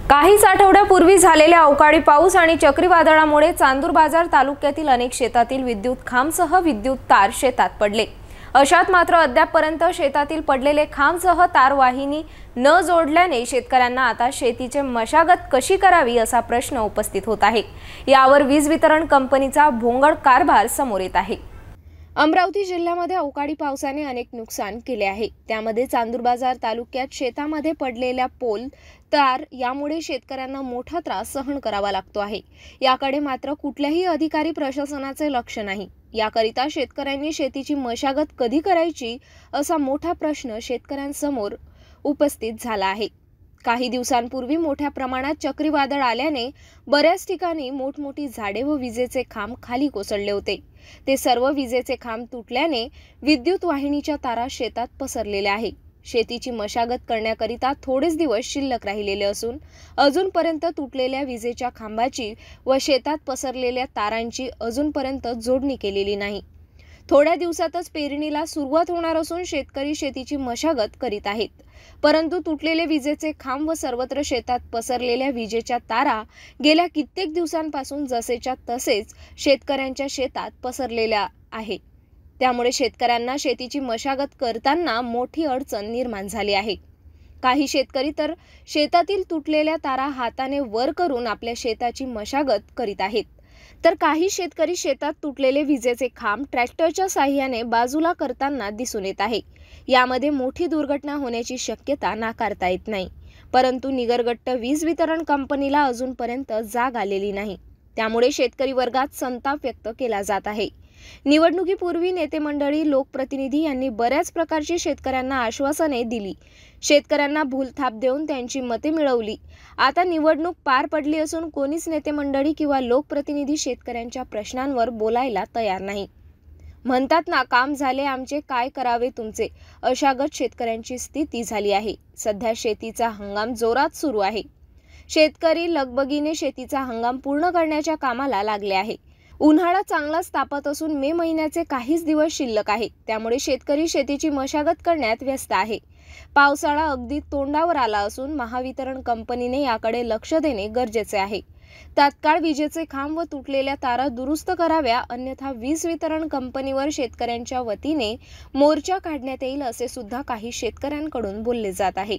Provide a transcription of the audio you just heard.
काहीच आठवड्यापूर्वी झालेल्या अवकाळी पाऊस आणि चक्रीवादळामुळे चांदूर बाजार तालुक्यातील अनेक शेतातील विद्युत खांबसह विद्युत तार शेतात पडले। अशात मात्र अद्यापपर्यंत शेतातील पडलेले खांबसह तार वाहिनी न जोडल्याने शेतकऱ्यांना आता शेतीची मशागत कशी करावी असा प्रश्न उपस्थित होत आहे। यावर वीज वितरण कंपनीचा भोंगळ कारभार समोर येत आहे। अमरावती जिल्ह्यामध्ये अवकाळी पावसाने अनेक नुकसान केले आहे। त्यामध्ये चांदूर बाजार तालुक्यात शेतामध्ये पडलेल्या पोल तार यामुळे शेतकऱ्यांना मोठा त्रास सहन करावा लागतो आहे। याकडे मात्र कुठल्याही अधिकारी प्रशासनाचे लक्ष नाही। याकरिता शेतकऱ्यांनी शेतीची मशागत कधी करायची असा मोठा प्रश्न शेतकऱ्यांसमोर उपस्थित झाला आहे। काही दिवसांपूर्वी मोठ्या प्रमाणात चक्रीवादळ आल्याने बऱ्याच ठिकाणी मोठमोठी झाडे व विजेचे खांब खाली कोसळले होते। ते सर्व विजेचे खांब तुटल्याने विद्युत वाहिनीच्या तारा शेतात पसरलेल्या आहे। शेतीची मशागत करण्याकरिता थोडेच दिवस शिल्लक राहिलेले असून अजूनपर्यंत तुटलेल्या विजेच्या खांबाची व शेतात पसरलेल्या तारांची अजूनपर्यंत जोडणी केलेली नाही। थोड्या दिवसातच पेरणीला सुरुवात होणार असून शेतकरी शेतीची मशागत करीत आहेत, परंतु तुटलेले विजेचे खांब व सर्वत्र शेतात पसरलेल्या विजेच्या तारा गेल्या कित्येक दिवसांपासून जसेच्या तसेच शेतकऱ्यांच्या शेतात पसरलेल्या आहे। त्यामुळे शेतकऱ्यांना शेतीची मशागत करताना मोठी अडचण निर्माण झाली आहे। काही शेतकरी तर शेतातील तुटलेल्या तारा हाताने वर करून आपल्या शेताची मशागत करीत आहेत, तर काही शेतकरी शेतात तुटलेले विजेचे खांब ट्रॅक्टरच्या साहाय्याने बाजूला करताना दिसून येत आहे। यामध्ये मोठी दुर्घटना होण्याची शक्यता नाकारता येत नाही, परंतु निगरगट्ट वीज वितरण कंपनीला अजूनपर्यंत जाग आलेली नाही। त्यामुळे शेतकरी वर्गात संताप व्यक्त केला जात आहे। निवडणुकीपूर्वी नेते मंडळी, लोकप्रतिनिधी यांनी बऱ्याच प्रकारची शेतकऱ्यांना आश्वासने दिली, शेतकऱ्यांना भूलथाप देऊन त्यांची मते मिळवली। आता निवडणूक पार पडली असून कोणीच नेते मंडळी किंवा लोकप्रतिनिधी शेतकऱ्यांच्या प्रश्नांवर बोलायला तयार नाही। म्हणतात ना, काम झाले आमचे, काय करावे तुमचे, अशागत शेतकऱ्यांची स्थिती झाली आहे। सध्या शेतीचा हंगाम जोरात सुरू आहे। शेतकरी लगबगीने शेतीचा हंगाम पूर्ण करण्याच्या कामाला लागले आहे। उन्हाळा चांगलाच तापत असून मे महिन्याचे काहीच दिवस शिल्लक आहे। त्यामुळे शेतकरी शेतीची मशागत करण्यात व्यस्त आहे। पावसाळा अगदी तोंडावर आला असून महावितरण कंपनीने याकडे लक्ष देणे गरजेचे आहे। तात्काळ विजेचे खांब व तुटलेल्या तारा दुरुस्त कराव्या, अन्यथा वीज वितरण कंपनीवर शेतकऱ्यांच्या वतीने मोर्चा काढण्यात येईल असे सुद्धा काही शेतकऱ्यांकडून बोलले जात आहे।